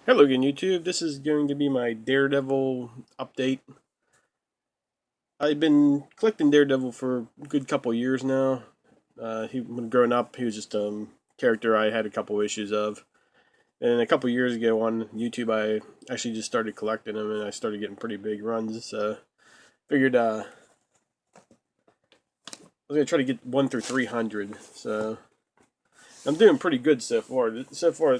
Hello again, YouTube. This is going to be my Daredevil update. I've been collecting Daredevil for a good couple years now. When growing up, he was just a character I had a couple issues of. And a couple years ago on YouTube, I actually just started collecting them, and I started getting pretty big runs. So figured I was gonna try to get 1 through 300. So I'm doing pretty good so far. So far,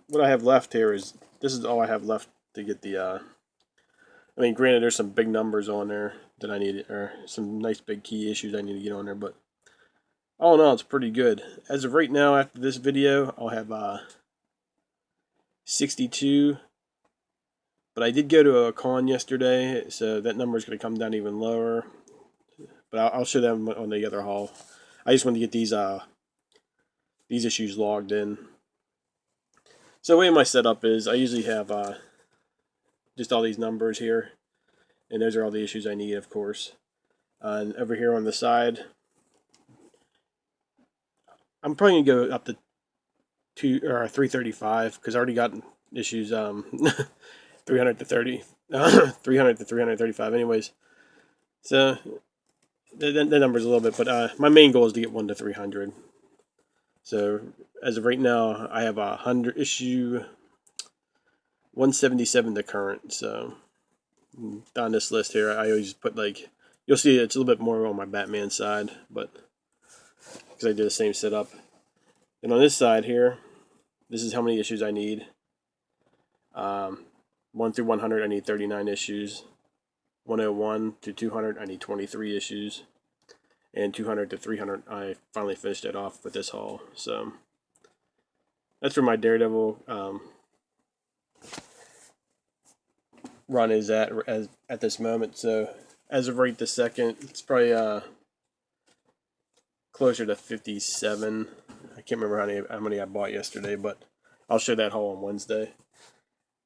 what I have left here is this is all I have left to get the. I mean, granted, there's some big numbers on there that I need, or some nice big key issues I need to get on there, but all in all, it's pretty good. As of right now, after this video, I'll have 62, but I did go to a con yesterday, so that number is going to come down even lower, but I'll show them on the other haul. I just want to get these issues logged in. So the way my setup is, I usually have just all these numbers here, and those are all the issues I need, of course. And over here on the side, I'm probably gonna go up to 335 because I already got issues 300 to 30, 300 to 335. Anyways, so the number's a little bit, but my main goal is to get 1 to 300. So as of right now, I have 100 issue 177 to current. So on this list here, I always put like, you'll see it's a little bit more on my Batman side, but because I did the same setup. And on this side here, this is how many issues I need. 1 through 100, I need 39 issues. 101 to 200, I need 23 issues. And 200 to 300, I finally finished it off with this haul. So that's where my Daredevil run is at this moment. So as of right this second, it's probably closer to 57. I can't remember how many I bought yesterday, but I'll show that haul on Wednesday.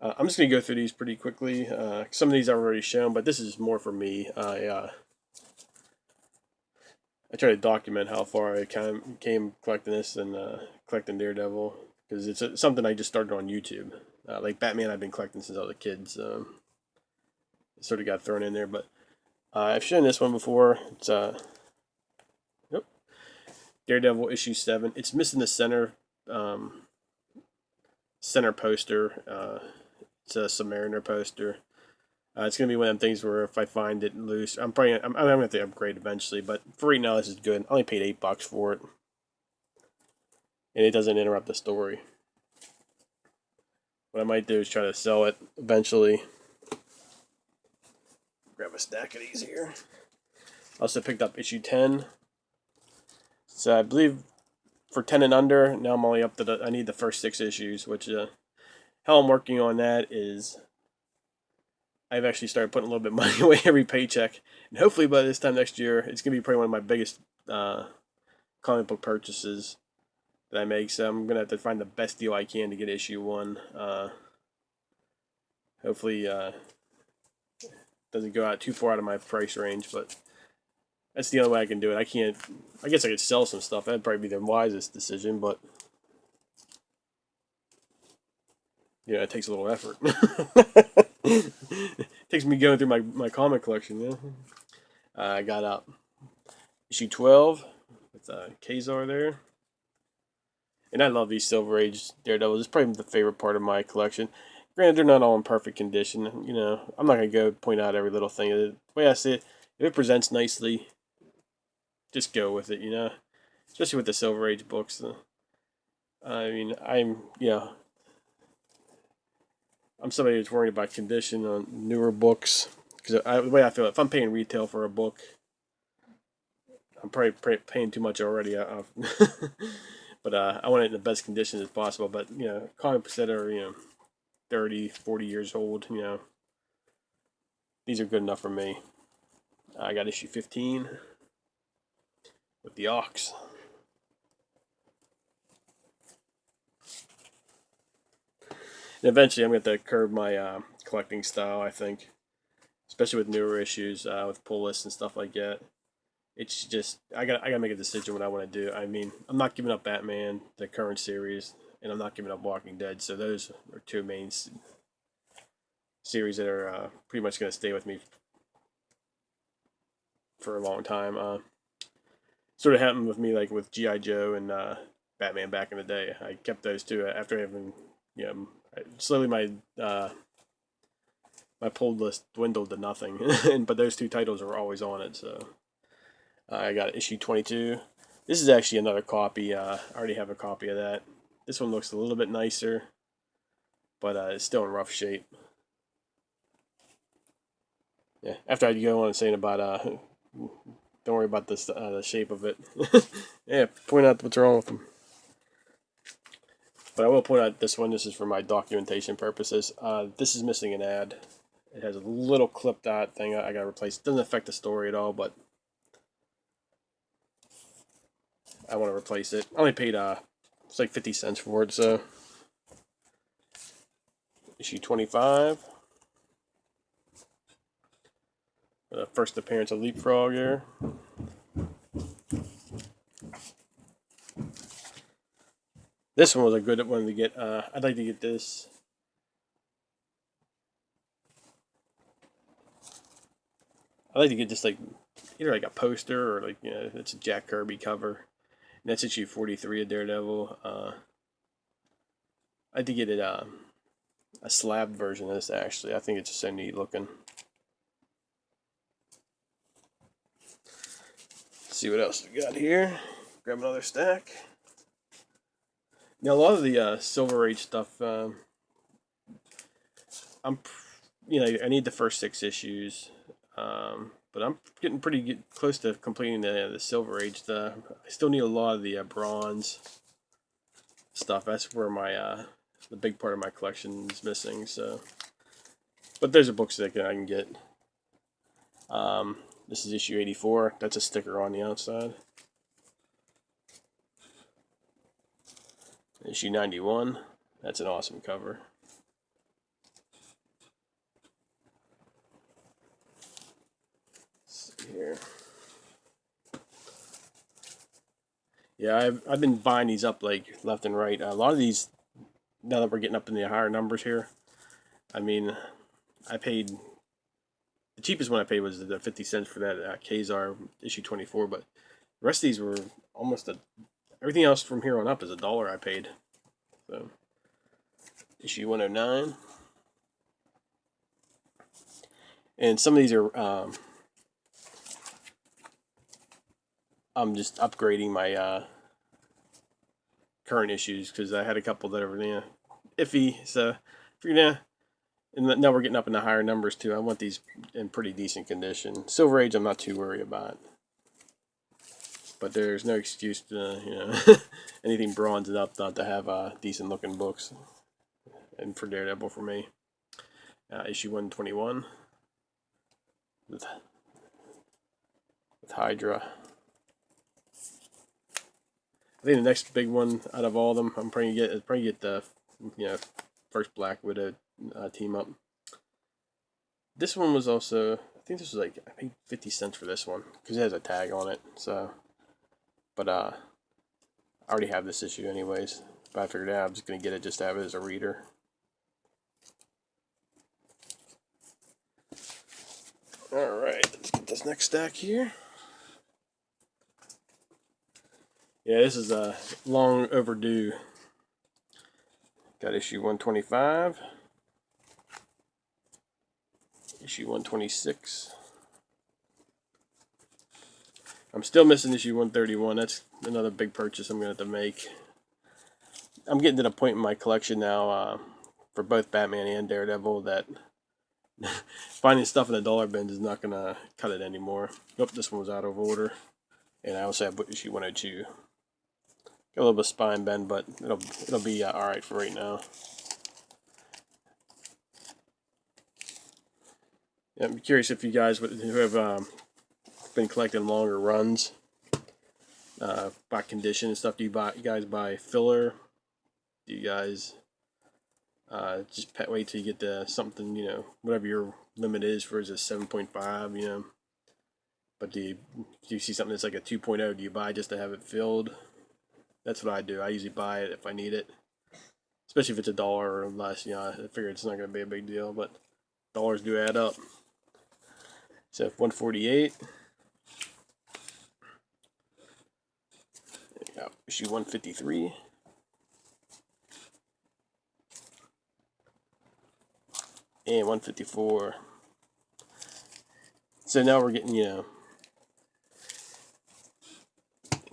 I'm just going to go through these pretty quickly. Some of these I've already shown, but this is more for me. I try to document how far I came collecting this and collecting Daredevil, because it's something I just started on YouTube. Like Batman, I've been collecting since I was a kid, so it sort of got thrown in there. But I've shown this one before. It's Daredevil issue 7. It's missing the center poster. It's a Submariner poster. It's gonna be one of them things where if I find it loose, I'm gonna have to upgrade eventually. But for right now, this is good. I only paid $8 for it, and it doesn't interrupt the story. What I might do is try to sell it eventually. Grab a stack of these here. Also picked up issue 10. So I believe for 10 and under, now I'm only up to I need the first 6 issues, which how I'm working on that is I've actually started putting a little bit of money away every paycheck, and hopefully by this time next year, it's gonna be probably one of my biggest comic book purchases that I make. So I'm gonna have to find the best deal I can to get issue 1. Hopefully, doesn't go out too far out of my price range, but that's the only way I can do it. I can't. I guess I could sell some stuff. That'd probably be the wisest decision, but yeah, it takes a little effort. It takes me going through my comic collection. Yeah, I got up issue 12 with Kazar there, and I love these Silver Age Daredevils. It's probably the favorite part of my collection. Granted, they're not all in perfect condition. You know, I'm not gonna go point out every little thing. The way I see it, if it presents nicely, just go with it. You know, especially with the Silver Age books. I mean, I'm somebody who's worried about condition on newer books, because the way I feel, if I'm paying retail for a book, I'm probably paying too much already. But I want it in the best condition as possible. But you know, comic books that are 30, 40 years old, these are good enough for me. I got issue 15 with the Ox. And eventually, I'm going to curb my collecting style, I think, especially with newer issues, with pull lists and stuff like that. It's just I gotta make a decision what I want to do. I mean, I'm not giving up Batman, the current series, and I'm not giving up Walking Dead. So those are two main series that are pretty much going to stay with me for a long time. Sort of happened with me like with G.I. Joe and Batman back in the day. I kept those two after having, slowly my pulled list dwindled to nothing. But those two titles are always on it, so I got issue 22. This is actually another copy. I already have a copy of that. This one looks a little bit nicer, but it's still in rough shape. Yeah, after I go on saying about don't worry about this the shape of it. Yeah, point out what's wrong with them. But I will point out this one. This is for my documentation purposes. This is missing an ad. It has a little clipped out thing I gotta replace. It doesn't affect the story at all, but I want to replace it. I only paid it's like 50 cents for it, so issue 25. First appearance of Leapfrog here. This one was a good one to get. I'd like to get this. I'd like to get just like either like a poster or like it's a Jack Kirby cover. And that's issue 43 of Daredevil. I'd like to get it a slabbed version of this actually. I think it's just so neat looking. Let's see what else we got here. Grab another stack. Now a lot of the Silver Age stuff, I need the first 6 issues, but I'm getting pretty close to completing the Silver Age. I still need a lot of the bronze stuff. That's where my the big part of my collection is missing. So, but there's a books that I can get. This is issue 84. That's a sticker on the outside. Issue 91. That's an awesome cover. Let's see here. Yeah, I've been buying these up like left and right. A lot of these, now that we're getting up in the higher numbers here, I mean, I paid, the cheapest one I paid was the 50 cents for that Kazar issue 24, but the rest of these were almost everything else from here on up is $1 I paid. So, issue 109. And some of these are, I'm just upgrading my current issues because I had a couple that are iffy. So, and now we're getting up in the higher numbers too. I want these in pretty decent condition. Silver Age, I'm not too worried about. But there's no excuse to, anything bronzed up not to have decent looking books. And for Daredevil for me. Issue 121. With Hydra. I think the next big one out of all of them, I'm probably get the, first Black Widow team up. This one was also, I think this was like, I paid 50 cents for this one because it has a tag on it. So, but I already have this issue anyways. But I figured I'm just gonna get it just to have it as a reader. All right, let's get this next stack here. Yeah, this is long overdue. Got issue 125. Issue 126. I'm still missing issue 131. That's another big purchase I'm going to have to make. I'm getting to the point in my collection now for both Batman and Daredevil that finding stuff in the dollar bins is not going to cut it anymore. Nope, this one was out of order. And I also have issue 102. Got a little bit of spine bend, but it'll be alright for right now. Yeah, I'm curious if you guys who have been collecting longer runs by condition and stuff. Do you guys buy filler? Do you guys just wait till you get to something, whatever your limit is for is a 7.5, But do you see something that's like a 2.0? Do you buy just to have it filled? That's what I do. I usually buy it if I need it. especially if it's $1 or less. You know, I figure it's not going to be a big deal, but dollars do add up. So 148. There you go. Issue 153. And 154. So now we're getting, you know,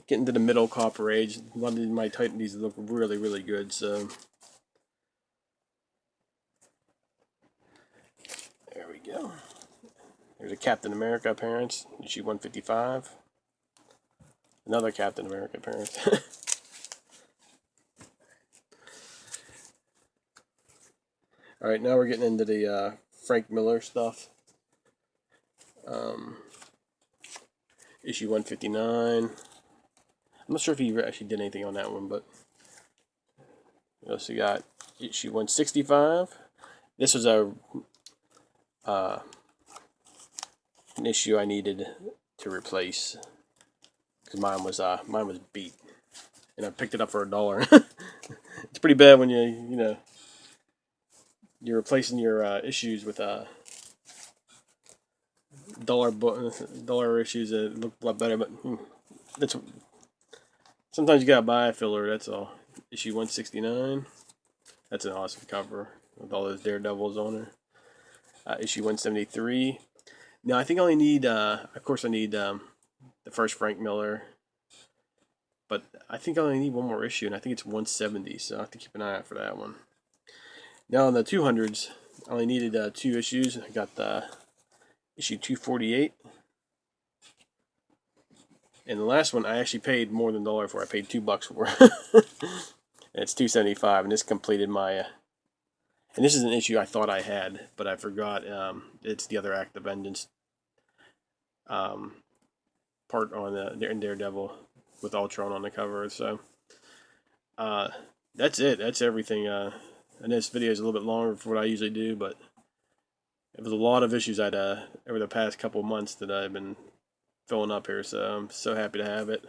getting to the middle copper age. A lot of my Titan, these look really, really good. So there we go. There's a Captain America appearance, issue 155. Another Captain America appearance. Alright, now we're getting into the Frank Miller stuff. Issue 159. I'm not sure if he actually did anything on that one, but we also got issue 165. This was an issue I needed to replace because mine was beat, and I picked it up for $1. It's pretty bad when you're replacing your issues with dollar issues that look a lot better, but that's sometimes you gotta buy a filler. That's all. Issue 169. That's an awesome cover with all those Daredevils on her. Issue 173. Now I think I only need, of course I need the first Frank Miller, but I think I only need one more issue, and I think it's 170, so I have to keep an eye out for that one. Now in the 200s, I only needed 2 issues. I got the issue 248. And the last one I actually paid more than $1 for. I paid $2 for. And it's $2.75, and this completed my and this is an issue I thought I had, but I forgot. It's the other Act of Vengeance part on the Daredevil with Ultron on the cover. So that's it. That's everything. And this video is a little bit longer for what I usually do, but it was a lot of issues I'd over the past couple of months that I've been filling up here. So I'm so happy to have it.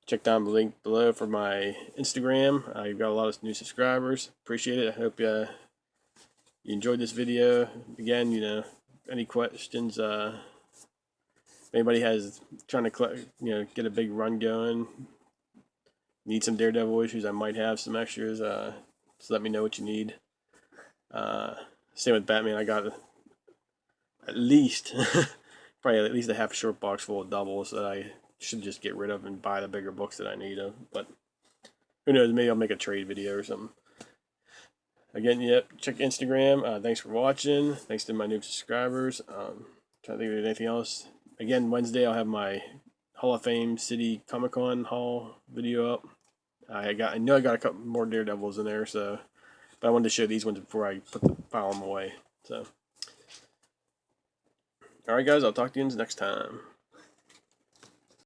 Check down the link below for my Instagram. You've got a lot of new subscribers. Appreciate it. I hope you enjoyed this video. Again, you know, any questions, if anybody has trying to get a big run going, need some Daredevil issues, I might have some extras. Just let me know what you need. Same with Batman. I got at least probably at least a half a short box full of doubles that I should just get rid of and buy the bigger books that I need of. But who knows, maybe I'll make a trade video or something. Again, yep, check Instagram. Thanks for watching. Thanks to my new subscribers. Trying to think of anything else. Again, Wednesday I'll have my Hall of Fame City Comic Con haul video up. I know I got a couple more Daredevils in there, so but I wanted to show these ones before I file them away. So, all right, guys, I'll talk to you next time.